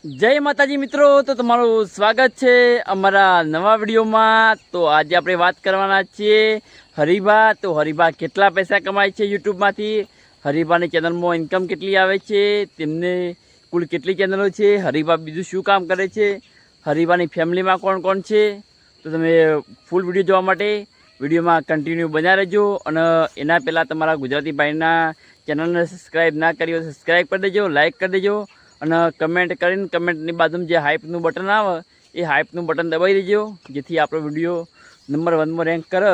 જય માતાજી મિત્રો, તો તમારું સ્વાગત છે અમારા નવા વિડીયોમાં। તો આજે આપણે વાત કરવાના છીએ હરીભા। તો હરીભા કેટલા પૈસા કમાય છે યુટ્યુબમાંથી, હરીભાની ચેનલમાં ઇન્કમ કેટલી આવે છે, તેમને કુલ કેટલી ચેનલો છે, હરીભા બીજું શું કામ કરે છે, હરીભાની ફેમિલીમાં કોણ કોણ છે। તો તમે ફૂલ વિડીયો જોવા માટે વિડીયોમાં કન્ટિન્યુ બન્યા રહેજો। અને એના પહેલાં તમારા ગુજરાતી ભાઈના ચેનલને સબસ્ક્રાઈબ ના કરી હોય સબસ્ક્રાઈબ કરી દેજો, લાઇક કરી દેજો અને કમેન્ટ કરીને કમેન્ટની બાજુમાં જે હાઇપનું બટન આવે એ હાઇપનું બટન દબાવી દેજો, જેથી આપણો વિડીયો નંબર 1માં રેન્ક કરે।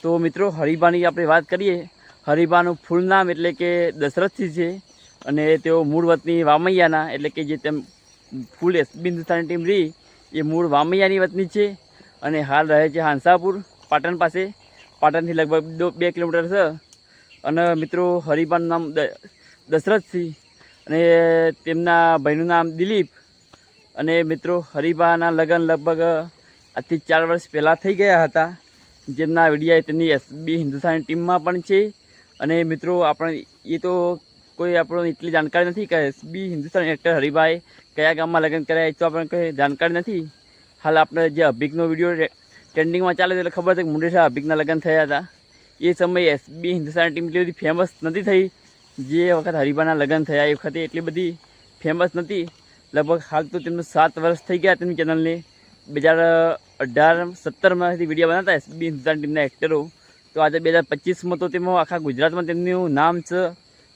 તો મિત્રો હરીભાની આપણે વાત કરીએ। હરીભાનું ફૂલ નામ એટલે કે દશરથસિંહ છે અને તેઓ મૂળ વતની વામૈયાના, એટલે કે જે તેમ ફૂલ એસબી હિન્દુસ્તાની ટીમ રહી એ મૂળ વામૈયાની વતની છે અને હાલ રહે છે હાંસાપુર પાટણ પાસે। પાટણથી લગભગ 2 કિલોમીટર છે। અને મિત્રો હરીભાનું નામ દશરથસિંહ અને તેમના ભાઈનું નામ દિલીપ। અને મિત્રો હરીભાના લગ્ન લગભગ આજથી 4 વર્ષ પહેલાં થઈ ગયા હતા, જેમના વિડીયા તેમની એસબી હિન્દુસ્તાની ટીમમાં પણ છે। અને મિત્રો આપણે એ તો કોઈ આપણને એટલી જાણકારી નથી કે એસબી હિન્દુસ્તાની એક્ટર હરીભાઈ કયા ગામમાં લગ્ન કર્યા, એ તો આપણને કોઈ જાણકારી નથી। હાલ આપણે જે અભિકનો વિડીયો ટ્રેન્ડિંગમાં ચાલે એટલે ખબર છે કે મુંડેસા અભિકના લગ્ન થયા હતા। એ સમયે એસબી હિન્દુસ્તાની ટીમ એટલી બધી ફેમસ નથી થઈ જે વખત હરીભાના લગ્ન થયા એ વખતે એટલી બધી ફેમસ નથી। લગભગ હાલ તો તેમનું 7 વર્ષ થઈ ગયા તેમની ચેનલને। 2018-17માંથી વિડીયો બનાવતા એસબી હિન્દુસ્તાની ટીમના એક્ટરો। તો આજે 2025માં તો તેમાં આખા ગુજરાતમાં તેમનું નામ છે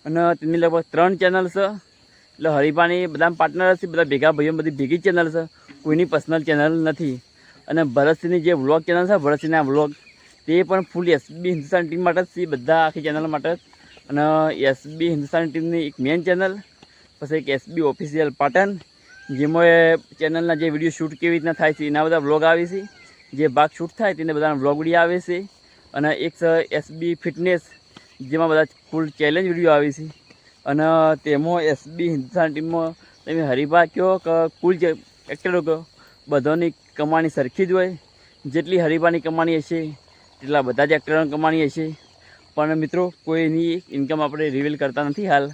અને તેમની લગભગ 3 ચેનલ છે। એટલે હરીભાની બધા પાર્ટનર છે, બધા ભેગા ભાઈઓ, બધી ભેગી ચેનલ છે, કોઈની પર્સનલ ચેનલ નથી। અને ભરતસિંહની જે વ્લોગ ચેનલ છે, ભરતસિંહના વ્લોગ, તે પણ ફૂલ એસબી હિન્દુસ્તાની ટીમ માટે જ છે, બધા આખી ચેનલ માટે જ। અને એસબી હિન્દુસ્તાની ટીમની એક મેન ચેનલ, પછી એક એસબી ઓફિશિયલ પાટણ, જેમાં ચેનલના જે વિડીયો શૂટ કેવી રીતના થાય છે એના બધા વ્લોગ આવે છે, જે ભાગ શૂટ થાય તેને બધાના વ્લોગ વિડીયો આવે છે। અને એક એસબી ફિટનેસ, જેમાં બધા ફૂલ ચેલેન્જ વિડીયો આવે છે। અને તેમાં એસબી હિન્દુસ્તાની ટીમમાં તમે હરીભા કહો કે કુલ જે એક્ટરો કહો, બધાની કમાણી સરખી જ હોય। જેટલી હરીભાની કમાણી હશે તેટલા બધા જ એક્ટરોની કમાણી હશે, પણ મિત્રો કોઈની ઇન્કમ આપણે રિવીલ કરતા નથી હાલ।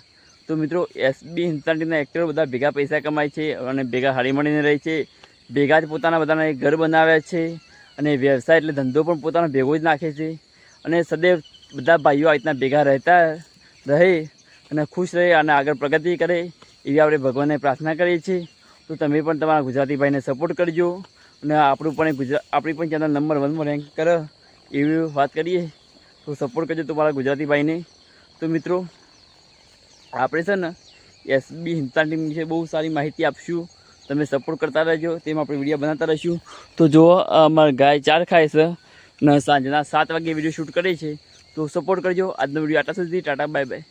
તો મિત્રો એસબી હિન્દુસ્તાની ટીમના એક્ટરો બધા ભેગા પૈસા કમાય છે અને ભેગા હળીમળીને રહે છે, ભેગા જ પોતાના બધાના ઘર બનાવ્યા છે અને વ્યવસાય એટલે ધંધો પણ પોતાનો ભેગો જ નાખે છે। અને સદૈવ બધા ભાઈઓ આ રીતના ભેગા રહેતા રહે અને ખુશ રહે અને આગળ પ્રગતિ કરે એવી આપણે ભગવાનને પ્રાર્થના કરીએ છીએ। તો તમે પણ તમારા ગુજરાતી ભાઈને સપોર્ટ કરજો અને આપણી પણ ચેનલ નંબર 1માં રેન્ક કરે એવી વાત કરીએ। તો સપોર્ટ કરજો તમારા ગુજરાતી ભાઈને। તો મિત્રો આપણે છે ને એસબી હિન્દુસ્તાની ટીમ વિશે બહુ સારી માહિતી આપશું, તમે સપોર્ટ કરતા રહેજો, તેમાં આપણે વિડીયો બનાવતા રહીશું। તો જો અમારી ગાય ચાર ખાય છે અને સાંજના 7 વાગે વિડીયો શૂટ કરે છે, તો સપોર્ટ કરજો। આજનો વિડીયો આટલા સુધી, ટાટા બાય બાય।